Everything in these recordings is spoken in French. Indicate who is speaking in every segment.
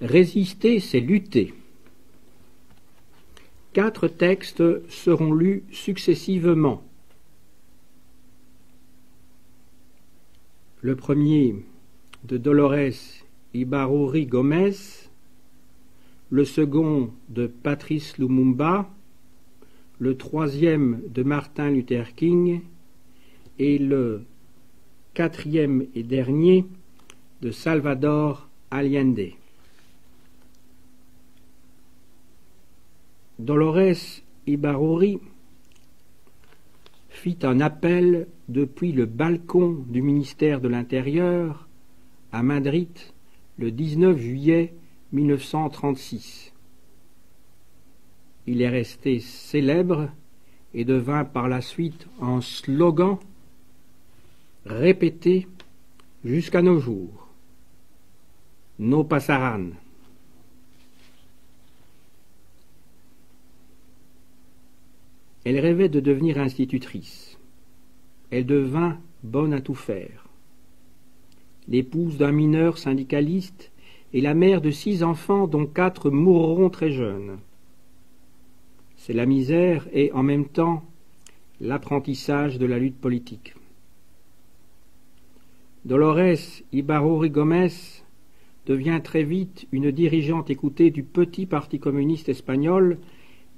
Speaker 1: Résister, c'est lutter. 4 textes seront lus successivement. Le premier de Dolores Ibarrouri Gomez, le second de Patrice Lumumba, le troisième de Martin Luther King et le 4e et dernier de Salvador Allende. Dolores Ibarrouri fit un appel depuis le balcon du ministère de l'Intérieur à Madrid le 19 juillet 1936. Il est resté célèbre et devint par la suite un slogan répété jusqu'à nos jours. No pasarán. Elle rêvait de devenir institutrice. Elle devint bonne à tout faire. L'épouse d'un mineur syndicaliste et la mère de 6 enfants dont 4 mourront très jeunes. C'est la misère et, en même temps, l'apprentissage de la lutte politique. Dolores Ibarrouri Gomez devient très vite une dirigeante écoutée du petit parti communiste espagnol,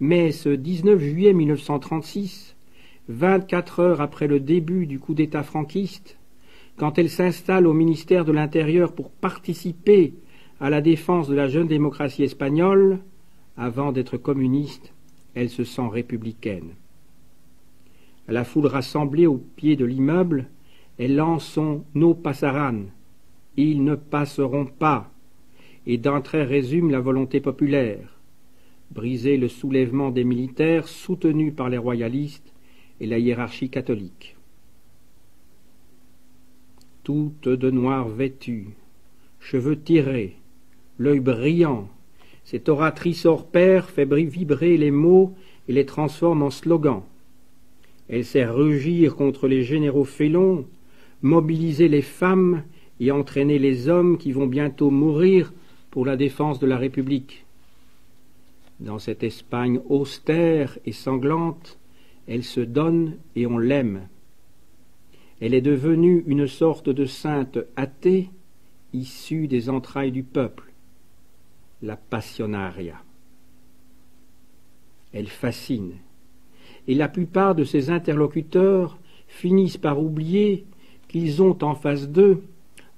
Speaker 1: mais ce 19 juillet 1936, 24 heures après le début du coup d'État franquiste, quand elle s'installe au ministère de l'Intérieur pour participer à la défense de la jeune démocratie espagnole, avant d'être communiste, elle se sent républicaine. À la foule rassemblée au pied de l'immeuble, elle lance son « No pasarán », « Ils ne passeront pas », et d'un trait résume la volonté populaire, briser le soulèvement des militaires soutenus par les royalistes et la hiérarchie catholique. Toute de noir vêtue, cheveux tirés, l'œil brillant, cette oratrice hors pair fait vibrer les mots et les transforme en slogans. Elle sait rugir contre les généraux félons, mobiliser les femmes et entraîner les hommes qui vont bientôt mourir pour la défense de la République. Dans cette Espagne austère et sanglante, elle se donne et on l'aime. Elle est devenue une sorte de sainte athée, issue des entrailles du peuple, la passionaria. Elle fascine, et la plupart de ses interlocuteurs finissent par oublier qu'ils ont en face d'eux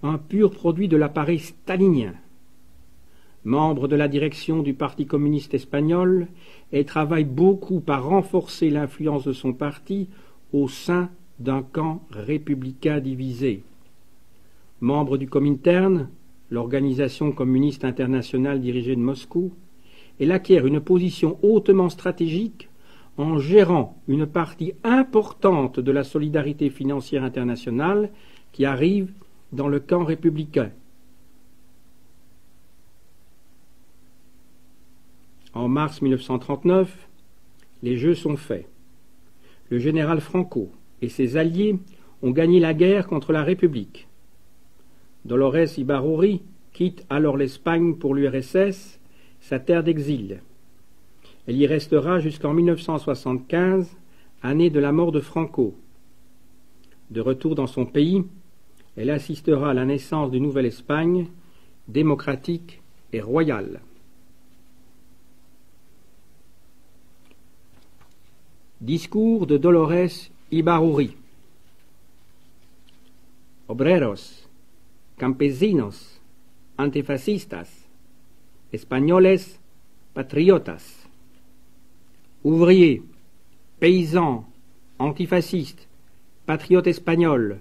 Speaker 1: un pur produit de l'appareil stalinien. Membre de la direction du Parti communiste espagnol, elle travaille beaucoup à renforcer l'influence de son parti au sein d'un camp républicain divisé. Membre du Comintern, l'organisation communiste internationale dirigée de Moscou, elle acquiert une position hautement stratégique en gérant une partie importante de la solidarité financière internationale qui arrive dans le camp républicain. En mars 1939, les jeux sont faits. Le général Franco et ses alliés ont gagné la guerre contre la République. Dolores Ibarrouri quitte alors l'Espagne pour l'URSS, sa terre d'exil. Elle y restera jusqu'en 1975, année de la mort de Franco. De retour dans son pays, elle assistera à la naissance d'une nouvelle Espagne, démocratique et royale. Discours de Dolores Ibarrouri. Obreros, campesinos, antifascistas, españoles, patriotas. Ouvriers, paysans, antifascistes, patriotes espagnols.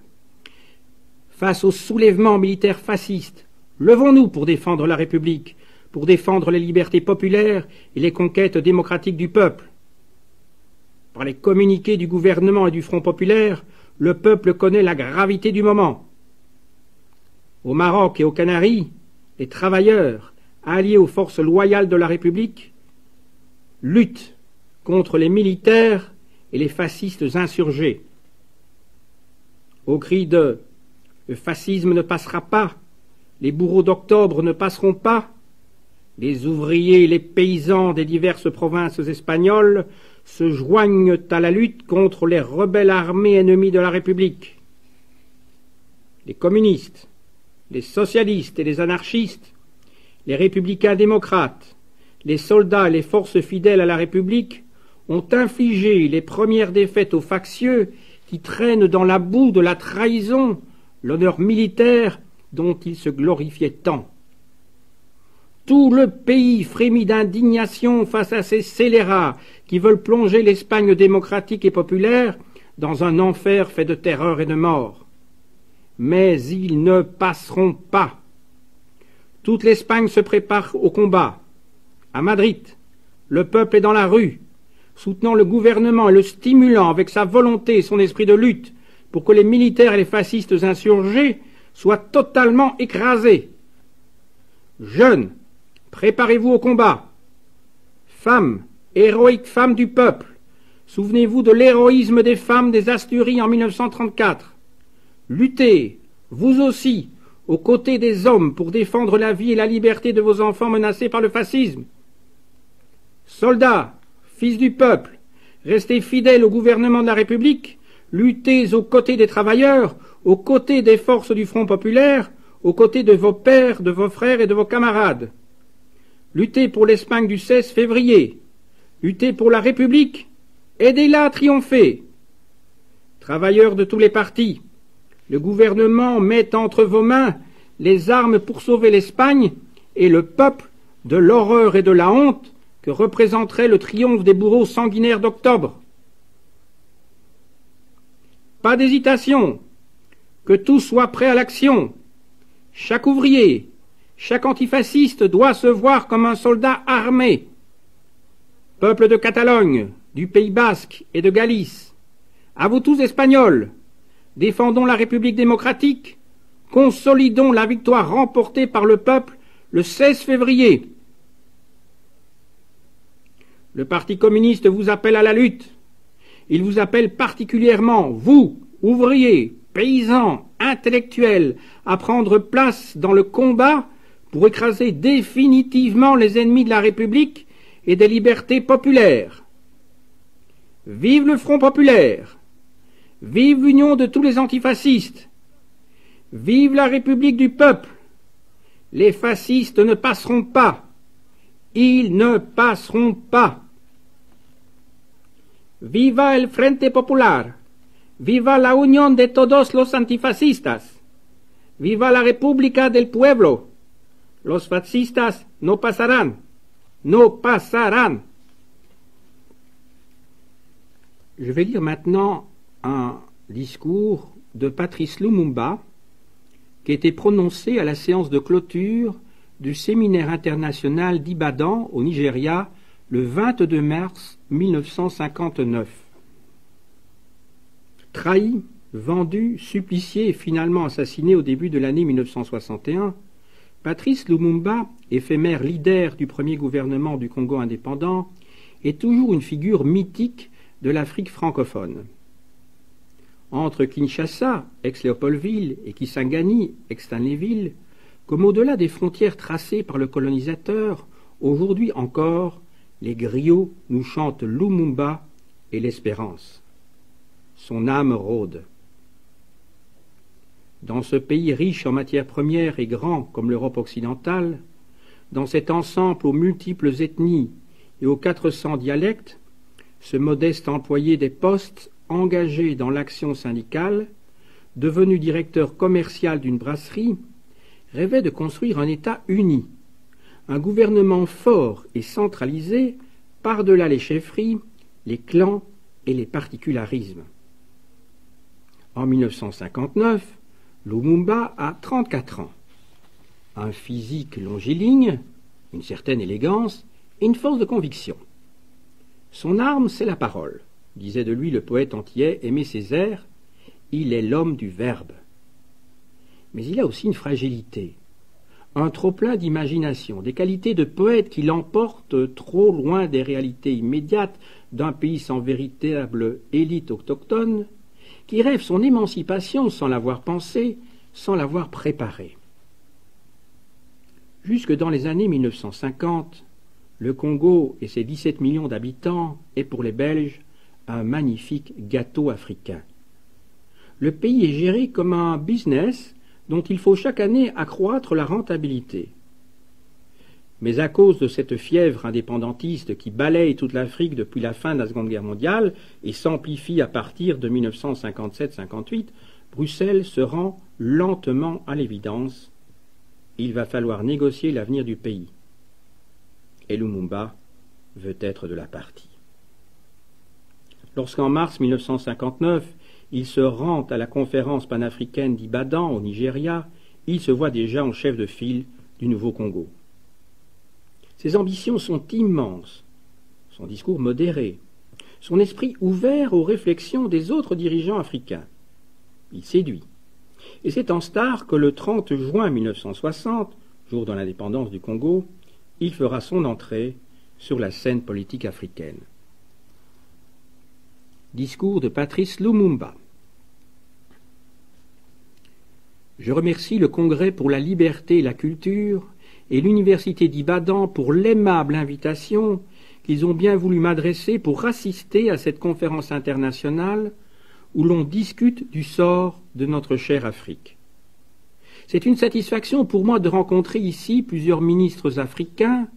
Speaker 1: Face au soulèvement militaire fasciste, levons-nous pour défendre la République, pour défendre les libertés populaires et les conquêtes démocratiques du peuple. Par les communiqués du gouvernement et du Front populaire, le peuple connaît la gravité du moment. Au Maroc et aux Canaries, les travailleurs, alliés aux forces loyales de la République, luttent contre les militaires et les fascistes insurgés. Au cri de « Le fascisme ne passera pas, les bourreaux d'octobre ne passeront pas », les ouvriers et les paysans des diverses provinces espagnoles se joignent à la lutte contre les rebelles armés ennemis de la République. Les communistes, les socialistes et les anarchistes, les républicains démocrates, les soldats et les forces fidèles à la République ont infligé les premières défaites aux factieux qui traînent dans la boue de la trahison l'honneur militaire dont ils se glorifiaient tant. Tout le pays frémit d'indignation face à ces scélérats qui veulent plonger l'Espagne démocratique et populaire dans un enfer fait de terreur et de mort. Mais ils ne passeront pas. Toute l'Espagne se prépare au combat. À Madrid, le peuple est dans la rue, soutenant le gouvernement et le stimulant avec sa volonté et son esprit de lutte pour que les militaires et les fascistes insurgés soient totalement écrasés. Jeunes, préparez-vous au combat. Femmes, héroïques femmes du peuple, souvenez-vous de l'héroïsme des femmes des Asturies en 1934. Luttez, vous aussi, aux côtés des hommes pour défendre la vie et la liberté de vos enfants menacés par le fascisme. Soldats, fils du peuple, restez fidèles au gouvernement de la République, luttez aux côtés des travailleurs, aux côtés des forces du Front populaire, aux côtés de vos pères, de vos frères et de vos camarades. Luttez pour l'Espagne du 16 février. Luttez pour la République. Aidez-la à triompher. Travailleurs de tous les partis, le gouvernement met entre vos mains les armes pour sauver l'Espagne et le peuple de l'horreur et de la honte que représenterait le triomphe des bourreaux sanguinaires d'octobre. Pas d'hésitation, que tout soit prêt à l'action. Chaque ouvrier, chaque antifasciste doit se voir comme un soldat armé. Peuple de Catalogne, du Pays basque et de Galice, à vous tous Espagnols, défendons la République démocratique, consolidons la victoire remportée par le peuple le 16 février. Le Parti communiste vous appelle à la lutte. Il vous appelle particulièrement, vous, ouvriers, paysans, intellectuels, à prendre place dans le combat pour écraser définitivement les ennemis de la République et des libertés populaires. Vive le Front populaire! Vive l'union de tous les antifascistes! Vive la République du peuple! Les fascistes ne passeront pas! Ils ne passeront pas! Viva el Frente Popular! Viva la unión de todos los antifascistas! Viva la República del Pueblo! Los fascistas no pasarán! No pasarán! Je vais lire maintenant un discours de Patrice Lumumba qui a été prononcé à la séance de clôture du séminaire international d'Ibadan au Nigeria le 22 mars 1959. Trahi, vendu, supplicié et finalement assassiné au début de l'année 1961, Patrice Lumumba, éphémère leader du premier gouvernement du Congo indépendant, est toujours une figure mythique de l'Afrique francophone. Entre Kinshasa, ex-Léopoldville, et Kisangani, ex-Stanleyville, comme au-delà des frontières tracées par le colonisateur, aujourd'hui encore, les griots nous chantent Lumumba et l'espérance. Son âme rôde. Dans ce pays riche en matières premières et grand comme l'Europe occidentale, dans cet ensemble aux multiples ethnies et aux 400 dialectes, ce modeste employé des postes engagé dans l'action syndicale, devenu directeur commercial d'une brasserie, rêvait de construire un État uni, un gouvernement fort et centralisé par-delà les chefferies, les clans et les particularismes. En 1959, Lumumba a 34 ans, un physique longiligne, une certaine élégance et une force de conviction. Son arme, c'est la parole, disait de lui le poète antillais Aimé Césaire, il est l'homme du verbe. Mais il a aussi une fragilité, un trop-plein d'imagination, des qualités de poète qui l'emportent trop loin des réalités immédiates d'un pays sans véritable élite autochtone, qui rêve son émancipation sans l'avoir pensée, sans l'avoir préparée. Jusque dans les années 1950, le Congo et ses 17 millions d'habitants est pour les Belges un magnifique gâteau africain. Le pays est géré comme un business dont il faut chaque année accroître la rentabilité. Mais à cause de cette fièvre indépendantiste qui balaye toute l'Afrique depuis la fin de la Seconde Guerre mondiale et s'amplifie à partir de 1957-58, Bruxelles se rend lentement à l'évidence. Il va falloir négocier l'avenir du pays. Et Lumumba veut être de la partie. Lorsqu'en mars 1959, il se rend à la conférence panafricaine d'Ibadan au Nigeria, il se voit déjà en chef de file du nouveau Congo. Ses ambitions sont immenses, son discours modéré, son esprit ouvert aux réflexions des autres dirigeants africains. Il séduit. Et c'est en star que le 30 juin 1960, jour de l'indépendance du Congo, il fera son entrée sur la scène politique africaine. Discours de Patrice Lumumba. Je remercie le Congrès pour la liberté et la culture et l'Université d'Ibadan pour l'aimable invitation qu'ils ont bien voulu m'adresser pour assister à cette conférence internationale où l'on discute du sort de notre chère Afrique. C'est une satisfaction pour moi de rencontrer ici plusieurs ministres africains,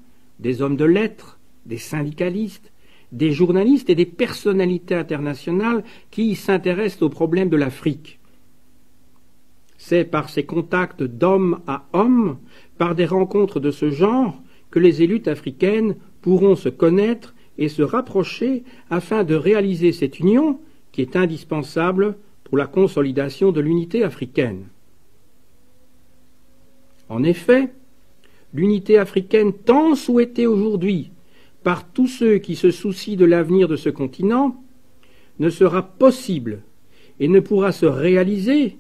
Speaker 1: des hommes de lettres, des syndicalistes, des journalistes et des personnalités internationales qui s'intéressent aux problèmes de l'Afrique. C'est par ces contacts d'homme à homme, par des rencontres de ce genre, que les élites africaines pourront se connaître et se rapprocher afin de réaliser cette union qui est indispensable pour la consolidation de l'unité africaine. En effet, l'unité africaine tant souhaitée aujourd'hui par tous ceux qui se soucient de l'avenir de ce continent ne sera possible et ne pourra se réaliser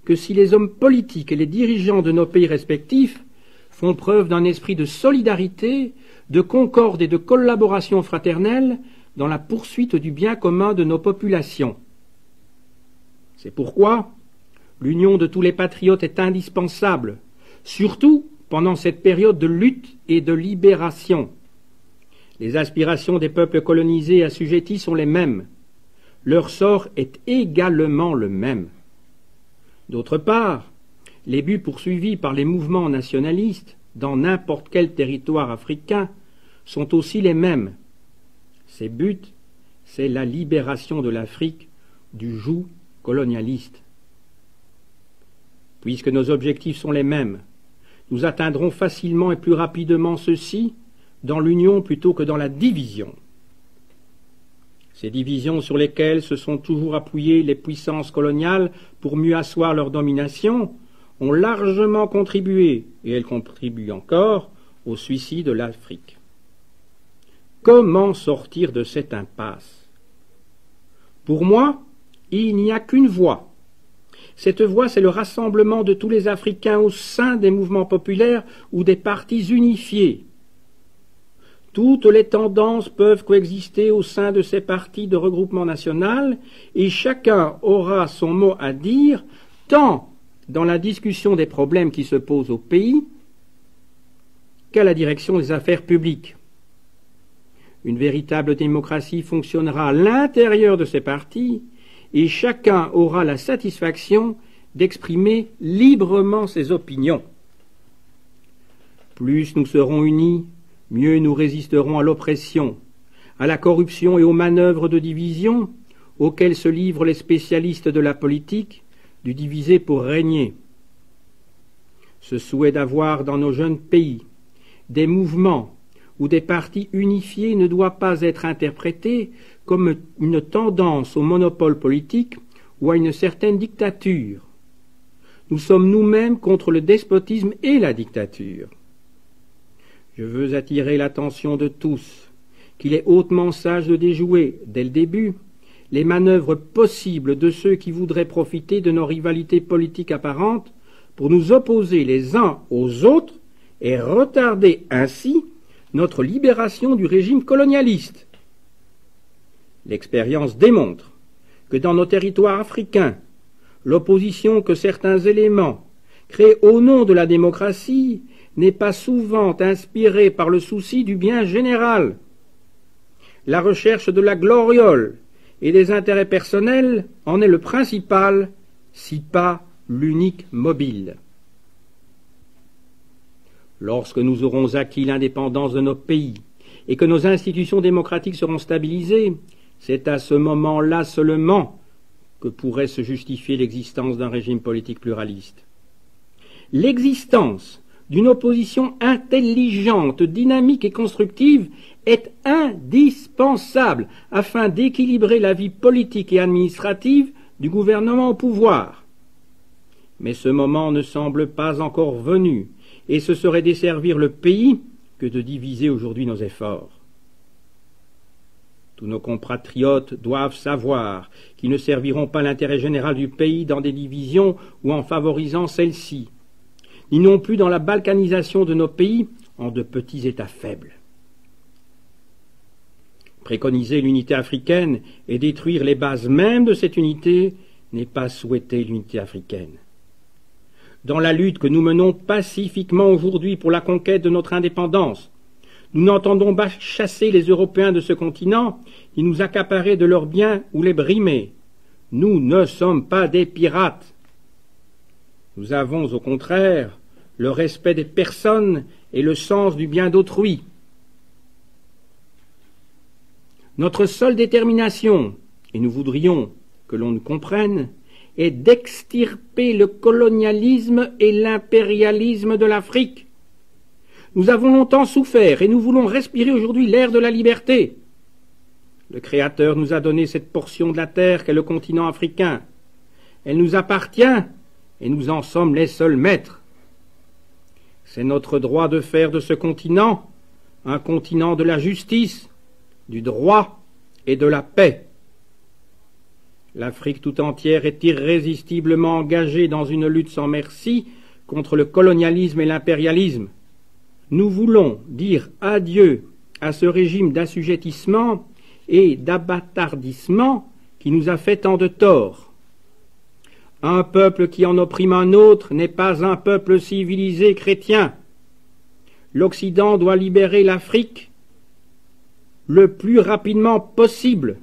Speaker 1: que si les hommes politiques et les dirigeants de nos pays respectifs font preuve d'un esprit de solidarité, de concorde et de collaboration fraternelle dans la poursuite du bien commun de nos populations. C'est pourquoi l'union de tous les patriotes est indispensable, surtout pendant cette période de lutte et de libération. Les aspirations des peuples colonisés et assujettis sont les mêmes. Leur sort est également le même. D'autre part, les buts poursuivis par les mouvements nationalistes dans n'importe quel territoire africain sont aussi les mêmes. Ces buts, c'est la libération de l'Afrique du joug colonialiste. Puisque nos objectifs sont les mêmes, nous atteindrons facilement et plus rapidement ceux-ci dans l'union plutôt que dans la division. Ces divisions sur lesquelles se sont toujours appuyées les puissances coloniales pour mieux asseoir leur domination ont largement contribué, et elles contribuent encore, au suicide de l'Afrique. Comment sortir de cette impasse? Pour moi, il n'y a qu'une voie. Cette voie, c'est le rassemblement de tous les Africains au sein des mouvements populaires ou des partis unifiés. Toutes les tendances peuvent coexister au sein de ces partis de regroupement national et chacun aura son mot à dire tant dans la discussion des problèmes qui se posent au pays qu'à la direction des affaires publiques. Une véritable démocratie fonctionnera à l'intérieur de ces partis et chacun aura la satisfaction d'exprimer librement ses opinions. Plus nous serons unis, mieux nous résisterons à l'oppression, à la corruption et aux manœuvres de division auxquelles se livrent les spécialistes de la politique, du diviser pour régner. Ce souhait d'avoir dans nos jeunes pays des mouvements ou des partis unifiés ne doit pas être interprété comme une tendance au monopole politique ou à une certaine dictature. Nous sommes nous-mêmes contre le despotisme et la dictature. Je veux attirer l'attention de tous qu'il est hautement sage de déjouer, dès le début, les manœuvres possibles de ceux qui voudraient profiter de nos rivalités politiques apparentes pour nous opposer les uns aux autres et retarder ainsi notre libération du régime colonialiste. L'expérience démontre que dans nos territoires africains, l'opposition que certains éléments créent au nom de la démocratie n'est pas souvent inspiré par le souci du bien général. La recherche de la gloriole et des intérêts personnels en est le principal, si pas l'unique mobile. Lorsque nous aurons acquis l'indépendance de nos pays et que nos institutions démocratiques seront stabilisées, c'est à ce moment-là seulement que pourrait se justifier l'existence d'un régime politique pluraliste. L'existence d'une opposition intelligente, dynamique et constructive est indispensable afin d'équilibrer la vie politique et administrative du gouvernement au pouvoir. Mais ce moment ne semble pas encore venu, et ce serait desservir le pays que de diviser aujourd'hui nos efforts. Tous nos compatriotes doivent savoir qu'ils ne serviront pas l'intérêt général du pays dans des divisions ou en favorisant celles-ci, ni non plus dans la balkanisation de nos pays en de petits États faibles. Préconiser l'unité africaine et détruire les bases mêmes de cette unité n'est pas souhaiter l'unité africaine. Dans la lutte que nous menons pacifiquement aujourd'hui pour la conquête de notre indépendance, nous n'entendons pas chasser les Européens de ce continent, ni nous accaparer de leurs biens ou les brimer. Nous ne sommes pas des pirates. Nous avons au contraire le respect des personnes et le sens du bien d'autrui. Notre seule détermination, et nous voudrions que l'on nous comprenne, est d'extirper le colonialisme et l'impérialisme de l'Afrique. Nous avons longtemps souffert et nous voulons respirer aujourd'hui l'air de la liberté. Le Créateur nous a donné cette portion de la terre qu'est le continent africain. Elle nous appartient et nous en sommes les seuls maîtres. C'est notre droit de faire de ce continent un continent de la justice, du droit et de la paix. L'Afrique tout entière est irrésistiblement engagée dans une lutte sans merci contre le colonialisme et l'impérialisme. Nous voulons dire adieu à ce régime d'assujettissement et d'abattardissement qui nous a fait tant de tort. Un peuple qui en opprime un autre n'est pas un peuple civilisé chrétien. L'Occident doit libérer l'Afrique le plus rapidement possible.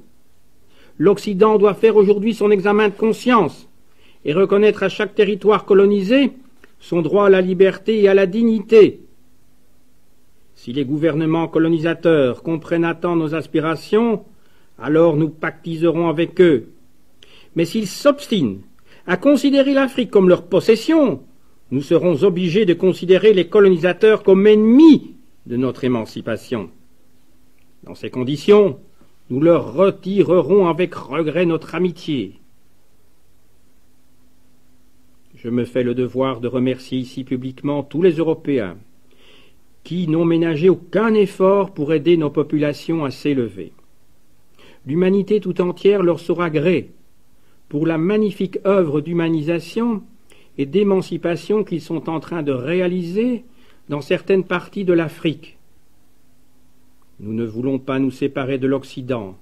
Speaker 1: L'Occident doit faire aujourd'hui son examen de conscience et reconnaître à chaque territoire colonisé son droit à la liberté et à la dignité. Si les gouvernements colonisateurs comprennent à temps nos aspirations, alors nous pactiserons avec eux. Mais s'ils s'obstinent à considérer l'Afrique comme leur possession, nous serons obligés de considérer les colonisateurs comme ennemis de notre émancipation. Dans ces conditions, nous leur retirerons avec regret notre amitié. Je me fais le devoir de remercier ici publiquement tous les Européens qui n'ont ménagé aucun effort pour aider nos populations à s'élever. L'humanité tout entière leur saura gré pour la magnifique œuvre d'humanisation et d'émancipation qu'ils sont en train de réaliser dans certaines parties de l'Afrique. Nous ne voulons pas nous séparer de l'Occident,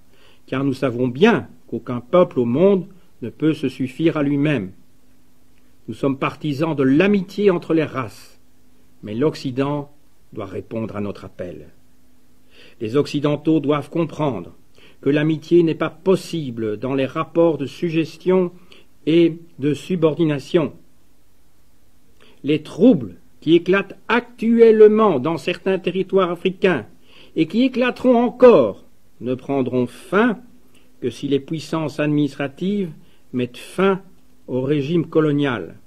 Speaker 1: car nous savons bien qu'aucun peuple au monde ne peut se suffire à lui-même. Nous sommes partisans de l'amitié entre les races, mais l'Occident doit répondre à notre appel. Les Occidentaux doivent comprendre que l'amitié n'est pas possible dans les rapports de suggestion et de subordination. Les troubles qui éclatent actuellement dans certains territoires africains et qui éclateront encore ne prendront fin que si les puissances administratives mettent fin au régime colonial.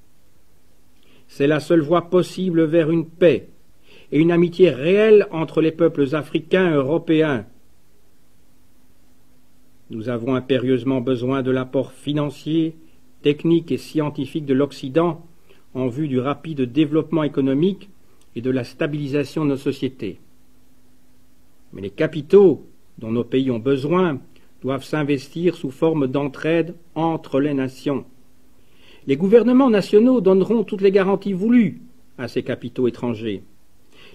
Speaker 1: C'est la seule voie possible vers une paix et une amitié réelle entre les peuples africains et européens. Nous avons impérieusement besoin de l'apport financier, technique et scientifique de l'Occident en vue du rapide développement économique et de la stabilisation de nos sociétés. Mais les capitaux dont nos pays ont besoin doivent s'investir sous forme d'entraide entre les nations. Les gouvernements nationaux donneront toutes les garanties voulues à ces capitaux étrangers.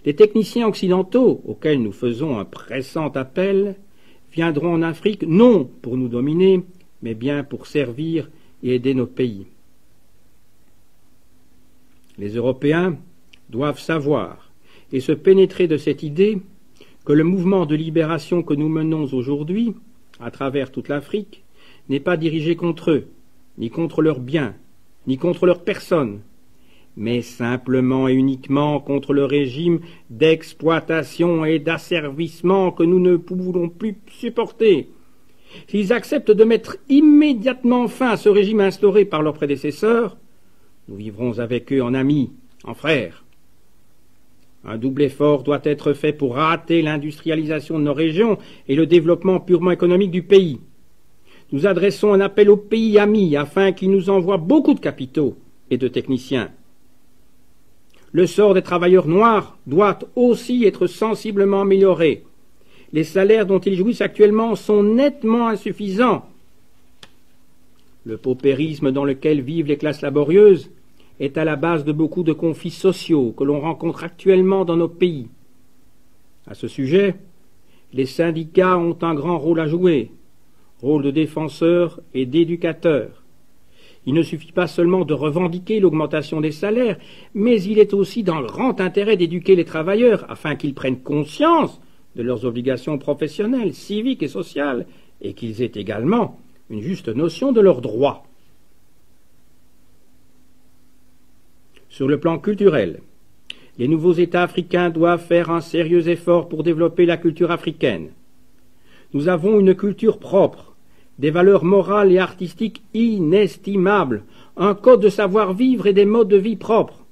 Speaker 1: Les techniciens occidentaux, auxquels nous faisons un pressant appel, viendront en Afrique non pour nous dominer, mais bien pour servir et aider nos pays. Les Européens doivent savoir et se pénétrer de cette idée que le mouvement de libération que nous menons aujourd'hui, à travers toute l'Afrique, n'est pas dirigé contre eux, ni contre leurs biens, ni contre leurs personnes, mais simplement et uniquement contre le régime d'exploitation et d'asservissement que nous ne pouvons plus supporter. S'ils acceptent de mettre immédiatement fin à ce régime instauré par leurs prédécesseurs, nous vivrons avec eux en amis, en frères. Un double effort doit être fait pour hâter l'industrialisation de nos régions et le développement purement économique du pays. Nous adressons un appel aux pays amis afin qu'ils nous envoient beaucoup de capitaux et de techniciens. Le sort des travailleurs noirs doit aussi être sensiblement amélioré. Les salaires dont ils jouissent actuellement sont nettement insuffisants. Le paupérisme dans lequel vivent les classes laborieuses est à la base de beaucoup de conflits sociaux que l'on rencontre actuellement dans nos pays. À ce sujet, les syndicats ont un grand rôle à jouer, rôle de défenseurs et d'éducateurs. Il ne suffit pas seulement de revendiquer l'augmentation des salaires, mais il est aussi dans le grand intérêt d'éduquer les travailleurs afin qu'ils prennent conscience de leurs obligations professionnelles, civiques et sociales, et qu'ils aient également une juste notion de leurs droits. Sur le plan culturel, les nouveaux États africains doivent faire un sérieux effort pour développer la culture africaine. Nous avons une culture propre, des valeurs morales et artistiques inestimables, un code de savoir-vivre et des modes de vie propres.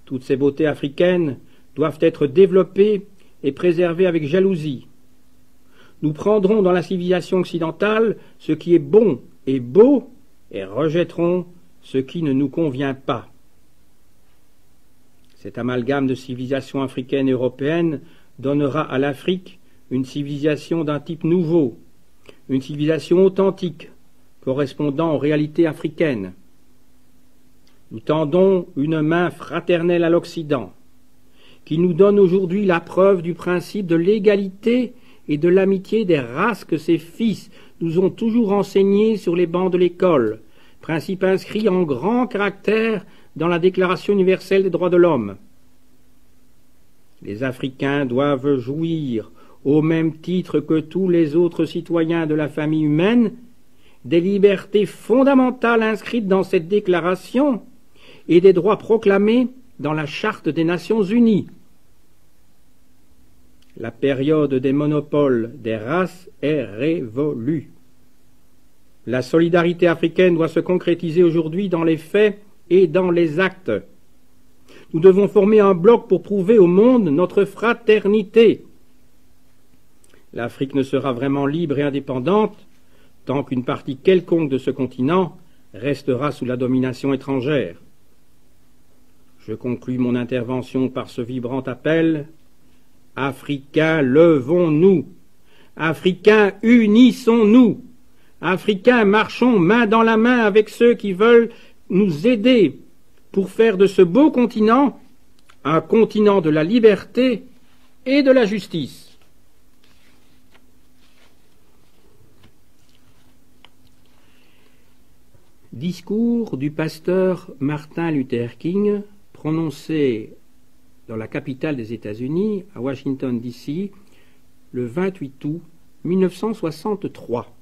Speaker 1: Toutes ces beautés africaines doivent être développées et préservées avec jalousie. Nous prendrons dans la civilisation occidentale ce qui est bon et beau et rejetterons ce qui ne nous convient pas. Cet amalgame de civilisation africaine et européenne donnera à l'Afrique une civilisation d'un type nouveau, une civilisation authentique, correspondant aux réalités africaines. Nous tendons une main fraternelle à l'Occident, qui nous donne aujourd'hui la preuve du principe de l'égalité et de l'amitié des races que ses fils nous ont toujours enseigné sur les bancs de l'école, principe inscrit en grand caractère dans la Déclaration universelle des droits de l'homme. Les Africains doivent jouir, au même titre que tous les autres citoyens de la famille humaine, des libertés fondamentales inscrites dans cette déclaration et des droits proclamés dans la Charte des Nations Unies. La période des monopoles des races est révolue. La solidarité africaine doit se concrétiser aujourd'hui dans les faits et dans les actes. Nous devons former un bloc pour prouver au monde notre fraternité. L'Afrique ne sera vraiment libre et indépendante tant qu'une partie quelconque de ce continent restera sous la domination étrangère. Je conclus mon intervention par ce vibrant appel. Africains, levons-nous. Africains, unissons-nous. Africains, marchons main dans la main avec ceux qui veulent nous aider pour faire de ce beau continent un continent de la liberté et de la justice. Discours du pasteur Martin Luther King prononcé dans la capitale des États-Unis, à Washington, D.C., le 28 août 1963.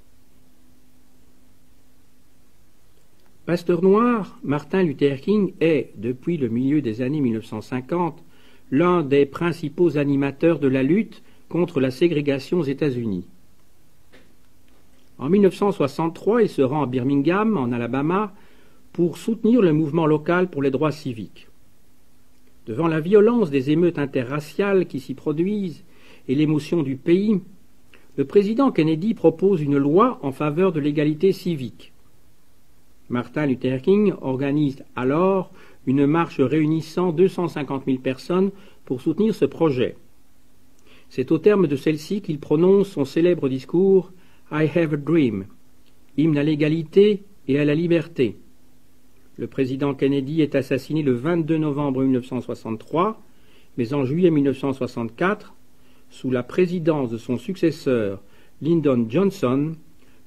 Speaker 1: Pasteur noir, Martin Luther King est, depuis le milieu des années 1950, l'un des principaux animateurs de la lutte contre la ségrégation aux États-Unis. En 1963, il se rend à Birmingham, en Alabama, pour soutenir le mouvement local pour les droits civiques. Devant la violence des émeutes interraciales qui s'y produisent et l'émotion du pays, le président Kennedy propose une loi en faveur de l'égalité civique. Martin Luther King organise alors une marche réunissant 250 000 personnes pour soutenir ce projet. C'est au terme de celle-ci qu'il prononce son célèbre discours « I have a dream », hymne à l'égalité et à la liberté. Le président Kennedy est assassiné le 22 novembre 1963, mais en juillet 1964, sous la présidence de son successeur Lyndon Johnson,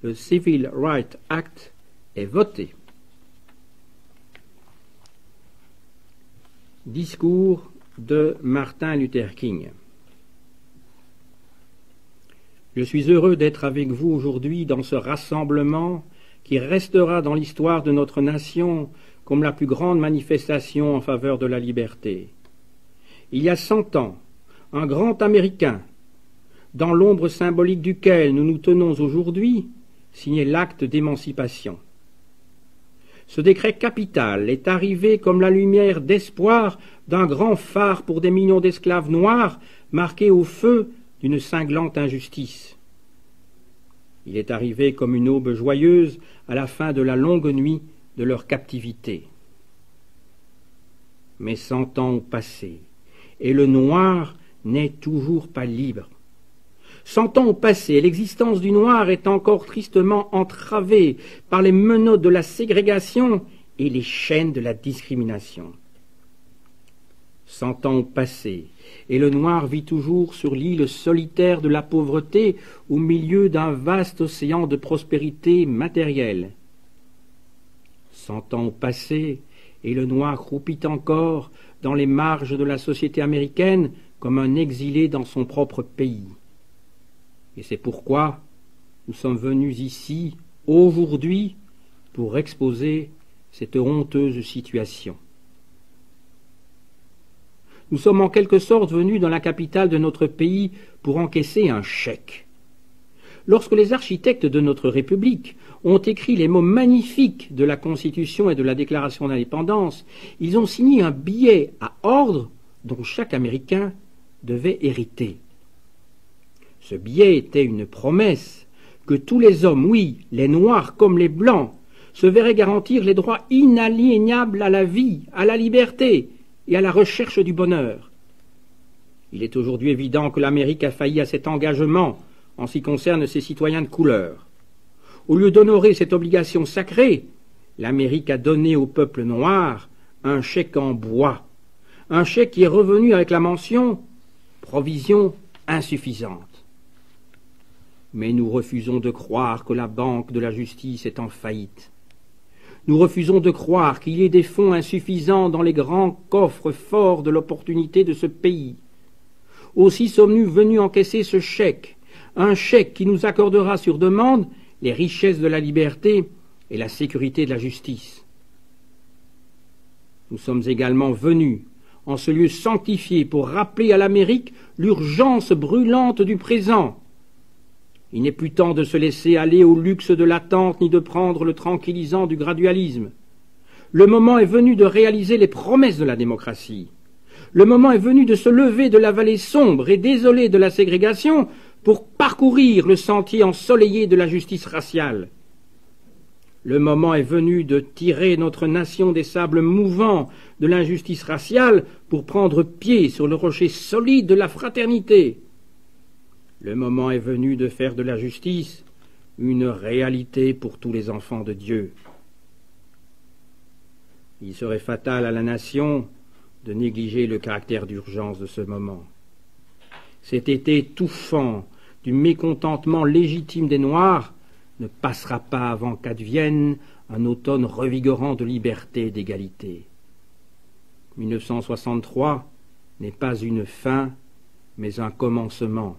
Speaker 1: le Civil Rights Act est voté. Discours de Martin Luther King. Je suis heureux d'être avec vous aujourd'hui dans ce rassemblement qui restera dans l'histoire de notre nation comme la plus grande manifestation en faveur de la liberté. Il y a 100 ans, un grand Américain, dans l'ombre symbolique duquel nous nous tenons aujourd'hui, signait l'acte d'émancipation. Ce décret capital est arrivé comme la lumière d'espoir d'un grand phare pour des millions d'esclaves noirs marqués au feu d'une cinglante injustice. Il est arrivé comme une aube joyeuse à la fin de la longue nuit de leur captivité. Mais 100 ans ont passé, et le noir n'est toujours pas libre. 100 ans ont passé, et l'existence du noir est encore tristement entravée par les menottes de la ségrégation et les chaînes de la discrimination. 100 ans ont passé, et le noir vit toujours sur l'île solitaire de la pauvreté au milieu d'un vaste océan de prospérité matérielle. 100 ans ont passé, et le noir croupit encore dans les marges de la société américaine comme un exilé dans son propre pays. Et c'est pourquoi nous sommes venus ici, aujourd'hui, pour exposer cette honteuse situation. Nous sommes en quelque sorte venus dans la capitale de notre pays pour encaisser un chèque. Lorsque les architectes de notre République ont écrit les mots magnifiques de la Constitution et de la Déclaration d'indépendance, ils ont signé un billet à ordre dont chaque Américain devait hériter. Ce billet était une promesse que tous les hommes, oui, les noirs comme les blancs, se verraient garantir les droits inaliénables à la vie, à la liberté et à la recherche du bonheur. Il est aujourd'hui évident que l'Amérique a failli à cet engagement en ce qui concerne ses citoyens de couleur. Au lieu d'honorer cette obligation sacrée, l'Amérique a donné au peuple noir un chèque en bois, un chèque qui est revenu avec la mention « provision insuffisante ». Mais nous refusons de croire que la banque de la justice est en faillite. Nous refusons de croire qu'il y ait des fonds insuffisants dans les grands coffres forts de l'opportunité de ce pays. Aussi sommes-nous venus encaisser ce chèque, un chèque qui nous accordera sur demande les richesses de la liberté et la sécurité de la justice. Nous sommes également venus en ce lieu sanctifié pour rappeler à l'Amérique l'urgence brûlante du présent. Il n'est plus temps de se laisser aller au luxe de l'attente ni de prendre le tranquillisant du gradualisme. Le moment est venu de réaliser les promesses de la démocratie. Le moment est venu de se lever de la vallée sombre et désolée de la ségrégation pour parcourir le sentier ensoleillé de la justice raciale. Le moment est venu de tirer notre nation des sables mouvants de l'injustice raciale pour prendre pied sur le rocher solide de la fraternité. Le moment est venu de faire de la justice une réalité pour tous les enfants de Dieu. Il serait fatal à la nation de négliger le caractère d'urgence de ce moment. Cet été étouffant du mécontentement légitime des Noirs ne passera pas avant qu'advienne un automne revigorant de liberté et d'égalité. 1963 n'est pas une fin, mais un commencement.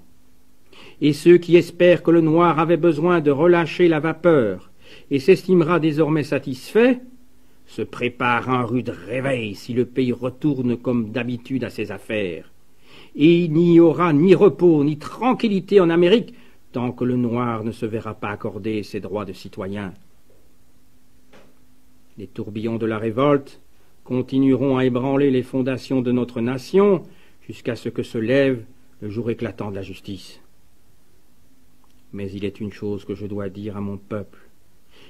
Speaker 1: Et ceux qui espèrent que le noir avait besoin de relâcher la vapeur et s'estimera désormais satisfait, se préparent un rude réveil si le pays retourne comme d'habitude à ses affaires. Et il n'y aura ni repos ni tranquillité en Amérique tant que le noir ne se verra pas accorder ses droits de citoyen. Les tourbillons de la révolte continueront à ébranler les fondations de notre nation jusqu'à ce que se lève le jour éclatant de la justice. Mais il est une chose que je dois dire à mon peuple,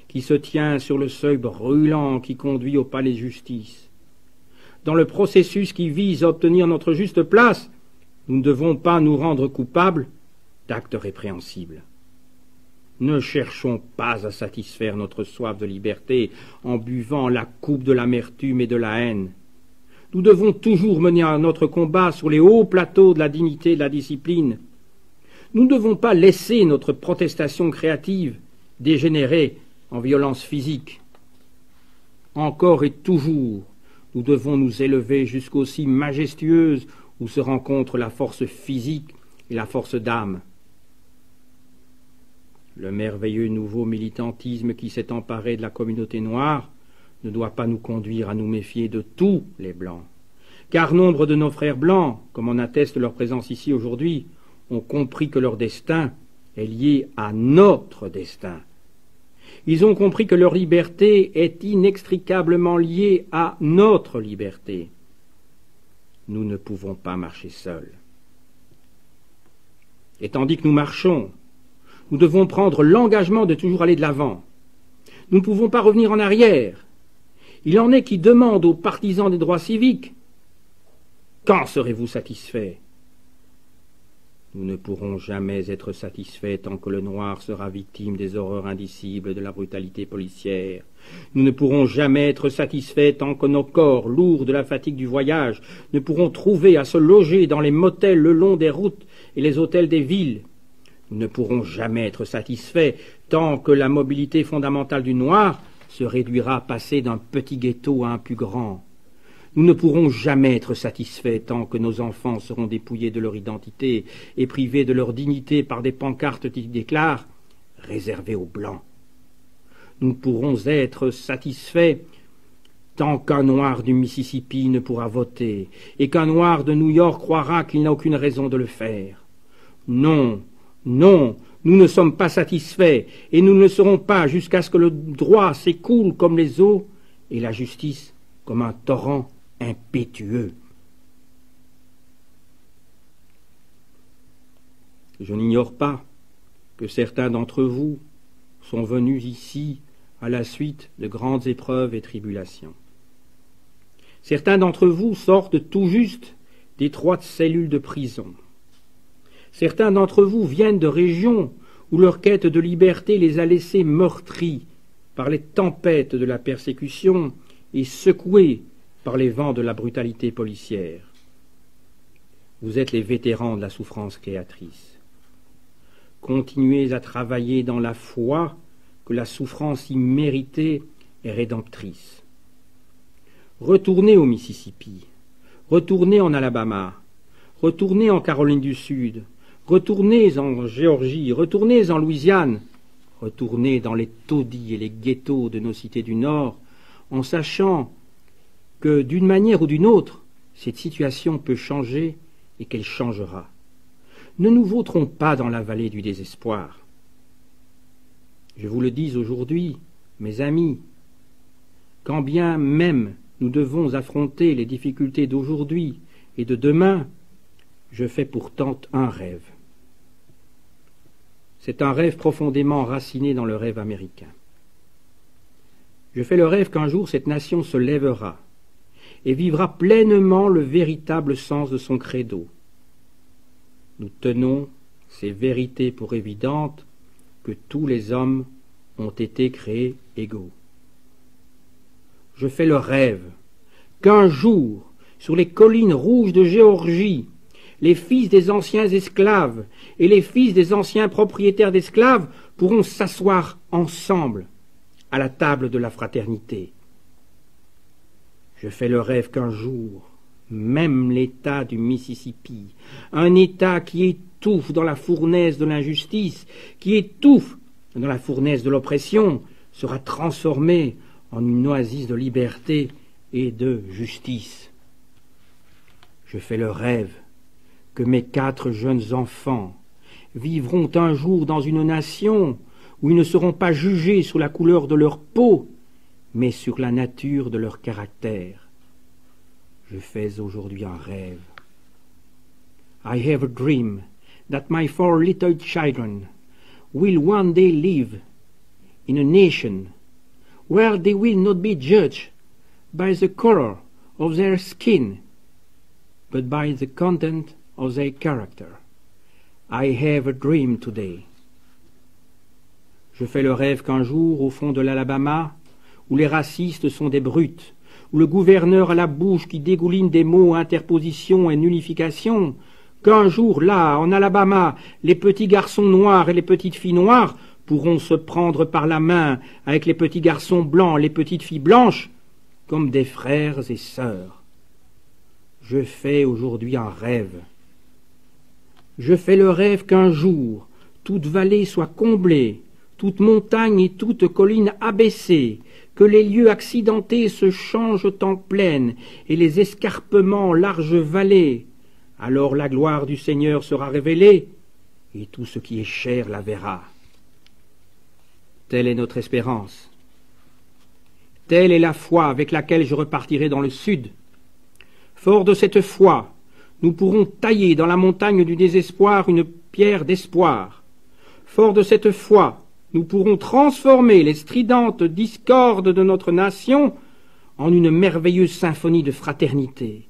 Speaker 1: qui se tient sur le seuil brûlant qui conduit au palais de justice. Dans le processus qui vise à obtenir notre juste place, nous ne devons pas nous rendre coupables d'actes répréhensibles. Ne cherchons pas à satisfaire notre soif de liberté en buvant la coupe de l'amertume et de la haine. Nous devons toujours mener notre combat sur les hauts plateaux de la dignité et de la discipline. Nous ne devons pas laisser notre protestation créative dégénérer en violence physique. Encore et toujours, nous devons nous élever jusqu'aux cimes majestueuses où se rencontrent la force physique et la force d'âme. Le merveilleux nouveau militantisme qui s'est emparé de la communauté noire ne doit pas nous conduire à nous méfier de tous les Blancs, car nombre de nos frères blancs, comme en atteste leur présence ici aujourd'hui, ont compris que leur destin est lié à notre destin. Ils ont compris que leur liberté est inextricablement liée à notre liberté. Nous ne pouvons pas marcher seuls. Et tandis que nous marchons, nous devons prendre l'engagement de toujours aller de l'avant. Nous ne pouvons pas revenir en arrière. Il en est qui demandent aux partisans des droits civiques « Quand serez-vous satisfaits ?» Nous ne pourrons jamais être satisfaits tant que le noir sera victime des horreurs indicibles de la brutalité policière. Nous ne pourrons jamais être satisfaits tant que nos corps, lourds de la fatigue du voyage, ne pourront trouver à se loger dans les motels le long des routes et les hôtels des villes. Nous ne pourrons jamais être satisfaits tant que la mobilité fondamentale du noir se réduira à passer d'un petit ghetto à un plus grand. Nous ne pourrons jamais être satisfaits tant que nos enfants seront dépouillés de leur identité et privés de leur dignité par des pancartes qui déclarent « réservé aux Blancs ». Nous ne pourrons être satisfaits tant qu'un noir du Mississippi ne pourra voter et qu'un noir de New York croira qu'il n'a aucune raison de le faire. Non, non, nous ne sommes pas satisfaits et nous ne le serons pas jusqu'à ce que le droit s'écoule comme les eaux et la justice comme un torrent impétueux. Je n'ignore pas que certains d'entre vous sont venus ici à la suite de grandes épreuves et tribulations. Certains d'entre vous sortent tout juste d'étroites cellules de prison. Certains d'entre vous viennent de régions où leur quête de liberté les a laissés meurtris par les tempêtes de la persécution et secoués par les vents de la brutalité policière. Vous êtes les vétérans de la souffrance créatrice. Continuez à travailler dans la foi que la souffrance imméritée est rédemptrice. Retournez au Mississippi, retournez en Alabama, retournez en Caroline du Sud, retournez en Géorgie, retournez en Louisiane, retournez dans les taudis et les ghettos de nos cités du Nord, en sachant que d'une manière ou d'une autre, cette situation peut changer et qu'elle changera. Ne nous vautrons pas dans la vallée du désespoir. Je vous le dis aujourd'hui, mes amis, quand bien même nous devons affronter les difficultés d'aujourd'hui et de demain, je fais pourtant un rêve. C'est un rêve profondément enraciné dans le rêve américain. Je fais le rêve qu'un jour cette nation se lèvera et vivra pleinement le véritable sens de son credo. Nous tenons ces vérités pour évidentes que tous les hommes ont été créés égaux. Je fais le rêve qu'un jour, sur les collines rouges de Géorgie, les fils des anciens esclaves et les fils des anciens propriétaires d'esclaves pourront s'asseoir ensemble à la table de la fraternité. Je fais le rêve qu'un jour, même l'État du Mississippi, un État qui étouffe dans la fournaise de l'injustice, qui étouffe dans la fournaise de l'oppression, sera transformé en une oasis de liberté et de justice. Je fais le rêve que mes 4 jeunes enfants vivront un jour dans une nation où ils ne seront pas jugés sur la couleur de leur peau, mais sur la nature de leur caractère. Je fais aujourd'hui un rêve. I have a dream that my 4 little children will one day live in a nation where they will not be judged by the color of their skin, but by the content of their character. I have a dream today. Je fais le rêve qu'un jour, au fond de l'Alabama, où les racistes sont des brutes, où le gouverneur a la bouche qui dégouline des mots interposition et nullification, qu'un jour, là, en Alabama, les petits garçons noirs et les petites filles noires pourront se prendre par la main avec les petits garçons blancs et les petites filles blanches, comme des frères et sœurs. Je fais aujourd'hui un rêve. Je fais le rêve qu'un jour, toute vallée soit comblée, toute montagne et toute colline abaissée, que les lieux accidentés se changent en plaine et les escarpements en larges vallées. Alors la gloire du Seigneur sera révélée et tout ce qui est cher la verra. Telle est notre espérance. Telle est la foi avec laquelle je repartirai dans le sud. Fort de cette foi, nous pourrons tailler dans la montagne du désespoir une pierre d'espoir. Fort de cette foi, nous pourrons transformer les stridentes discordes de notre nation en une merveilleuse symphonie de fraternité.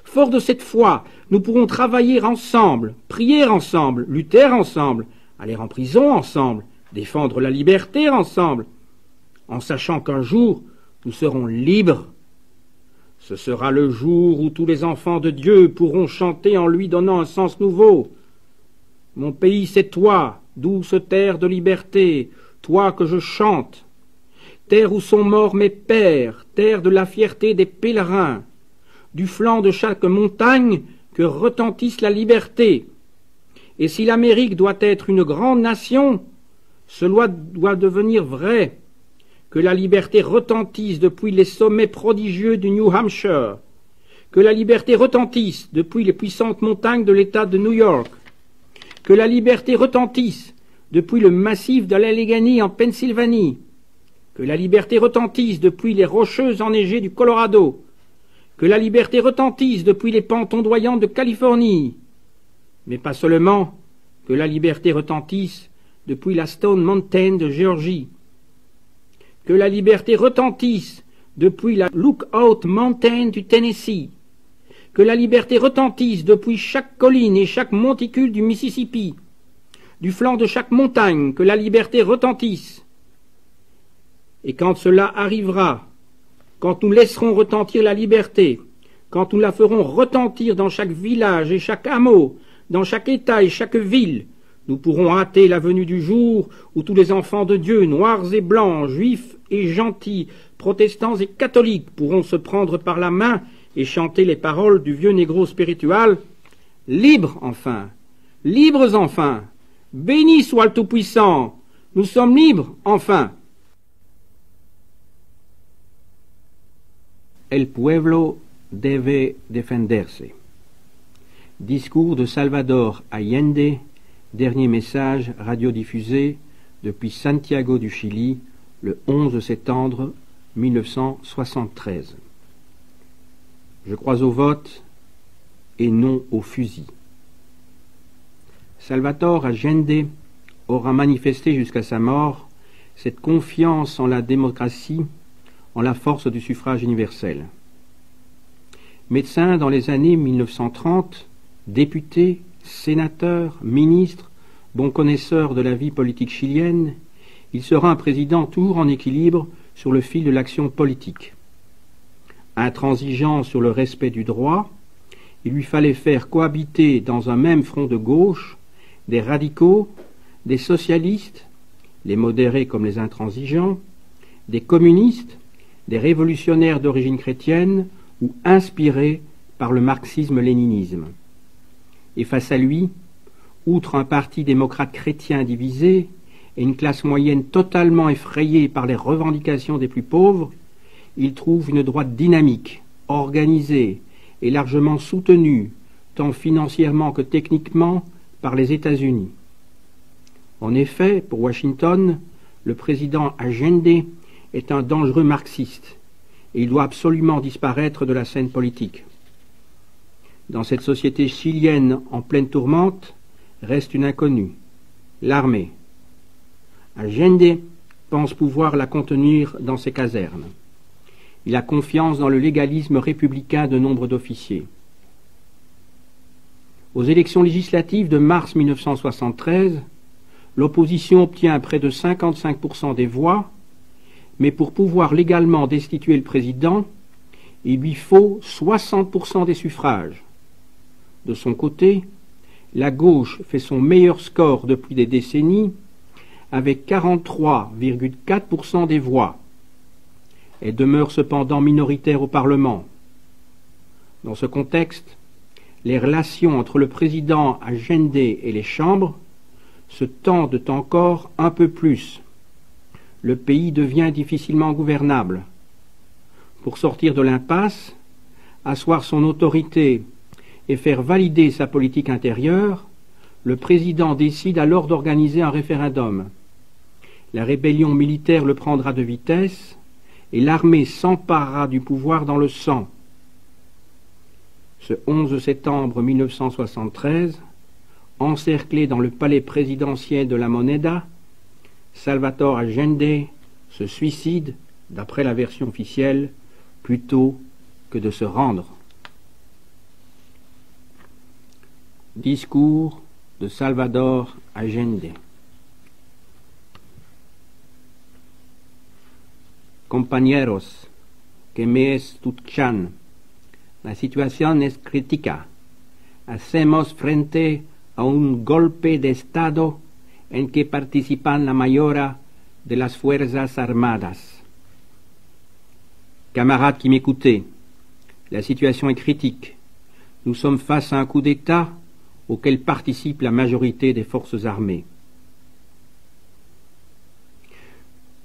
Speaker 1: Fort de cette foi, nous pourrons travailler ensemble, prier ensemble, lutter ensemble, aller en prison ensemble, défendre la liberté ensemble, en sachant qu'un jour, nous serons libres. Ce sera le jour où tous les enfants de Dieu pourront chanter en lui donnant un sens nouveau. Mon pays, c'est toi, douce terre de liberté, toi que je chante. Terre où sont morts mes pères, terre de la fierté des pèlerins, du flanc de chaque montagne que retentisse la liberté. Et si l'Amérique doit être une grande nation, cela doit devenir vrai, que la liberté retentisse depuis les sommets prodigieux du New Hampshire, que la liberté retentisse depuis les puissantes montagnes de l'État de New York, que la liberté retentisse depuis le massif de l'Allegheny en Pennsylvanie, que la liberté retentisse depuis les rocheuses enneigées du Colorado, que la liberté retentisse depuis les pentes ondoyantes de Californie, mais pas seulement, que la liberté retentisse depuis la Stone Mountain de Géorgie, que la liberté retentisse depuis la Lookout Mountain du Tennessee, que la liberté retentisse depuis chaque colline et chaque monticule du Mississippi, du flanc de chaque montagne, que la liberté retentisse. Et quand cela arrivera, quand nous laisserons retentir la liberté, quand nous la ferons retentir dans chaque village et chaque hameau, dans chaque État et chaque ville, nous pourrons hâter la venue du jour où tous les enfants de Dieu, noirs et blancs, juifs et gentils, protestants et catholiques, pourront se prendre par la main et chanter les paroles du vieux négro spirituel. Libres enfin, libres enfin, béni soit le Tout-Puissant, nous sommes libres enfin. El pueblo debe defenderse. Discours de Salvador Allende, dernier message radiodiffusé depuis Santiago du Chili le 11 septembre 1973. Je crois au vote et non au fusil. Salvador Allende aura manifesté jusqu'à sa mort cette confiance en la démocratie, en la force du suffrage universel. Médecin dans les années 1930, député, sénateur, ministre, bon connaisseur de la vie politique chilienne, il sera un président toujours en équilibre sur le fil de l'action politique. Intransigeant sur le respect du droit, il lui fallait faire cohabiter dans un même front de gauche des radicaux, des socialistes, les modérés comme les intransigeants, des communistes, des révolutionnaires d'origine chrétienne ou inspirés par le marxisme-léninisme. Et face à lui, outre un parti démocrate chrétien divisé et une classe moyenne totalement effrayée par les revendications des plus pauvres, il trouve une droite dynamique, organisée et largement soutenue, tant financièrement que techniquement, par les États-Unis. En effet, pour Washington, le président Allende est un dangereux marxiste et il doit absolument disparaître de la scène politique. Dans cette société chilienne en pleine tourmente, reste une inconnue, l'armée. Allende pense pouvoir la contenir dans ses casernes. Il a confiance dans le légalisme républicain de nombre d'officiers. Aux élections législatives de mars 1973, l'opposition obtient près de 55% des voix, mais pour pouvoir légalement destituer le président, il lui faut 60% des suffrages. De son côté, la gauche fait son meilleur score depuis des décennies, avec 43,4% des voix. et demeure cependant minoritaire au Parlement. Dans ce contexte, les relations entre le président Allende et les chambres se tendent encore un peu plus. Le pays devient difficilement gouvernable. Pour sortir de l'impasse, asseoir son autorité et faire valider sa politique intérieure, le président décide alors d'organiser un référendum. La rébellion militaire le prendra de vitesse et l'armée s'emparera du pouvoir dans le sang. Ce 11 septembre 1973, encerclé dans le palais présidentiel de la Moneda, Salvador Allende se suicide, d'après la version officielle, plutôt que de se rendre. Discours de Salvador Allende. Compañeros que me escuchan, la situación es crítica. Hacemos frente a un golpe de Estado en que participan la mayoría de las Fuerzas Armadas. Camarades qui m'écoutez, la situation est critique. Nous sommes face à un coup d'État auquel participe la majorité des forces armées.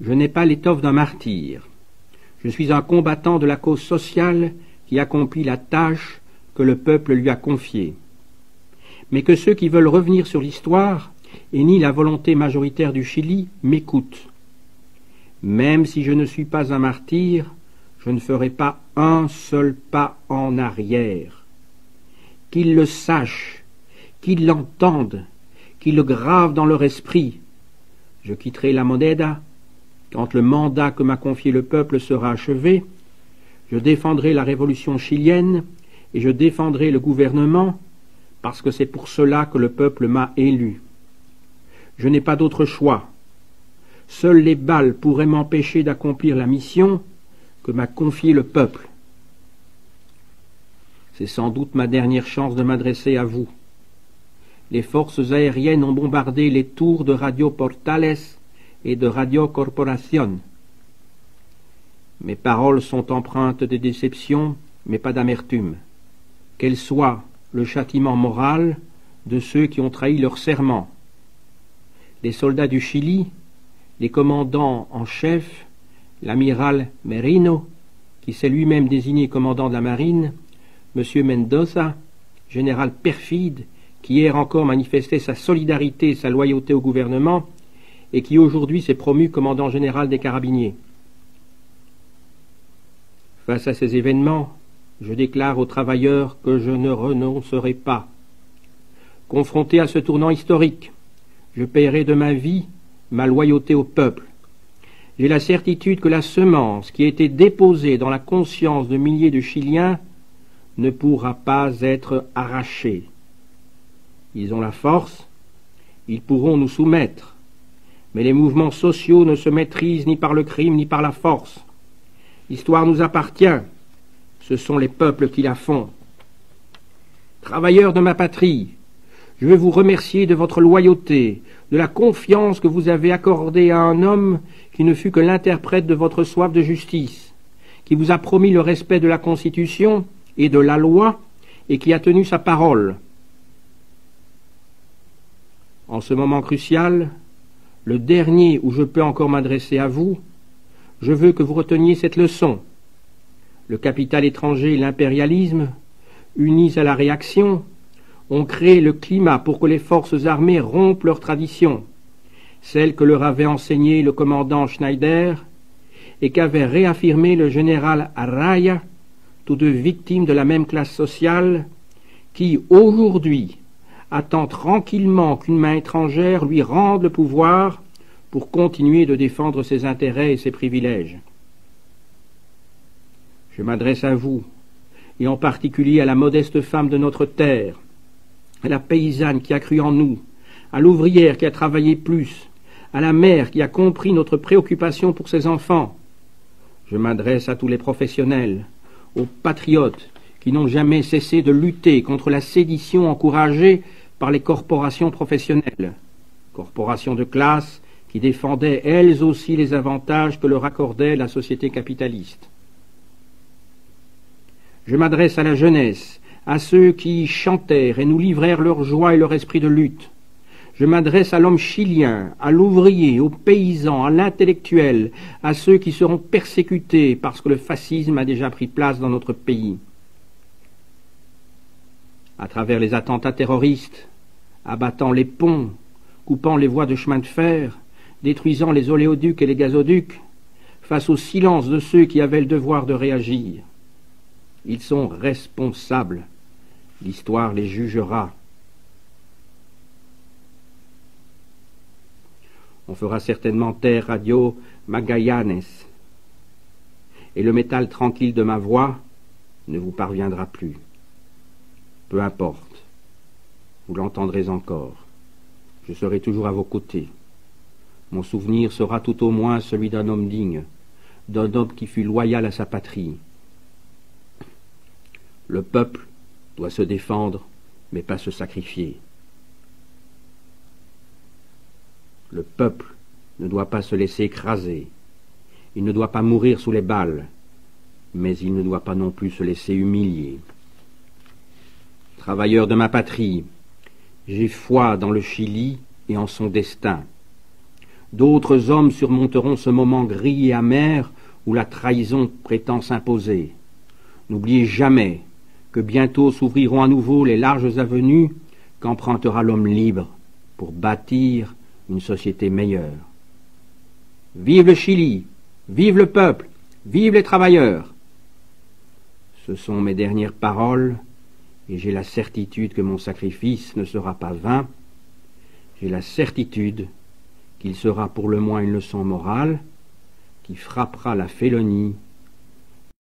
Speaker 1: Je n'ai pas l'étoffe d'un martyr. Je suis un combattant de la cause sociale qui accomplit la tâche que le peuple lui a confiée. Mais que ceux qui veulent revenir sur l'histoire et nient la volonté majoritaire du Chili m'écoutent. Même si je ne suis pas un martyr, je ne ferai pas un seul pas en arrière. Qu'ils le sachent, qu'ils l'entendent, qu'ils le gravent dans leur esprit. Je quitterai la Moneda quand le mandat que m'a confié le peuple sera achevé. Je défendrai la révolution chilienne et je défendrai le gouvernement parce que c'est pour cela que le peuple m'a élu. Je n'ai pas d'autre choix. Seules les balles pourraient m'empêcher d'accomplir la mission que m'a confiée le peuple. C'est sans doute ma dernière chance de m'adresser à vous. Les forces aériennes ont bombardé les tours de Radio Portales et de Radio Corporación. Mes paroles sont empreintes de déception, mais pas d'amertume. Quel soit le châtiment moral de ceux qui ont trahi leur serment. Les soldats du Chili, les commandants en chef, l'amiral Merino, qui s'est lui-même désigné commandant de la marine, M. Mendoza, général perfide, qui hier encore manifestait sa solidarité et sa loyauté au gouvernement, et qui aujourd'hui s'est promu commandant général des carabiniers. Face à ces événements, je déclare aux travailleurs que je ne renoncerai pas. Confronté à ce tournant historique, je paierai de ma vie ma loyauté au peuple. J'ai la certitude que la semence qui a été déposée dans la conscience de milliers de Chiliens ne pourra pas être arrachée. Ils ont la force, ils pourront nous soumettre, mais les mouvements sociaux ne se maîtrisent ni par le crime ni par la force. L'histoire nous appartient, ce sont les peuples qui la font. Travailleurs de ma patrie, je veux vous remercier de votre loyauté, de la confiance que vous avez accordée à un homme qui ne fut que l'interprète de votre soif de justice, qui vous a promis le respect de la Constitution et de la loi, et qui a tenu sa parole. En ce moment crucial, le dernier où je peux encore m'adresser à vous, je veux que vous reteniez cette leçon. Le capital étranger et l'impérialisme, unis à la réaction, ont créé le climat pour que les forces armées rompent leurs traditions, celles que leur avait enseignées le commandant Schneider et qu'avait réaffirmé le général Araya, tous deux victimes de la même classe sociale, qui, aujourd'hui, attend tranquillement qu'une main étrangère lui rende le pouvoir pour continuer de défendre ses intérêts et ses privilèges. Je m'adresse à vous, et en particulier à la modeste femme de notre terre, à la paysanne qui a cru en nous, à l'ouvrière qui a travaillé plus, à la mère qui a compris notre préoccupation pour ses enfants. Je m'adresse à tous les professionnels, aux patriotes qui n'ont jamais cessé de lutter contre la sédition encouragée par les corporations professionnelles, corporations de classe qui défendaient elles aussi les avantages que leur accordait la société capitaliste. Je m'adresse à la jeunesse, à ceux qui chantèrent et nous livrèrent leur joie et leur esprit de lutte. Je m'adresse à l'homme chilien, à l'ouvrier, aux paysans, à l'intellectuel, à ceux qui seront persécutés parce que le fascisme a déjà pris place dans notre pays. À travers les attentats terroristes, abattant les ponts, coupant les voies de chemin de fer, détruisant les oléoducs et les gazoducs, face au silence de ceux qui avaient le devoir de réagir. Ils sont responsables. L'histoire les jugera. On fera certainement taire Radio Magallanes, et le métal tranquille de ma voix ne vous parviendra plus. Peu importe, vous l'entendrez encore. Je serai toujours à vos côtés. Mon souvenir sera tout au moins celui d'un homme digne, d'un homme qui fut loyal à sa patrie. Le peuple doit se défendre, mais pas se sacrifier. Le peuple ne doit pas se laisser écraser. Il ne doit pas mourir sous les balles, mais il ne doit pas non plus se laisser humilier. Travailleurs de ma patrie, j'ai foi dans le Chili et en son destin. D'autres hommes surmonteront ce moment gris et amer où la trahison prétend s'imposer. N'oubliez jamais que bientôt s'ouvriront à nouveau les larges avenues qu'empruntera l'homme libre pour bâtir une société meilleure. Vive le Chili, vive le peuple, vive les travailleurs. Ce sont mes dernières paroles, et j'ai la certitude que mon sacrifice ne sera pas vain. J'ai la certitude qu'il sera pour le moins une leçon morale qui frappera la félonie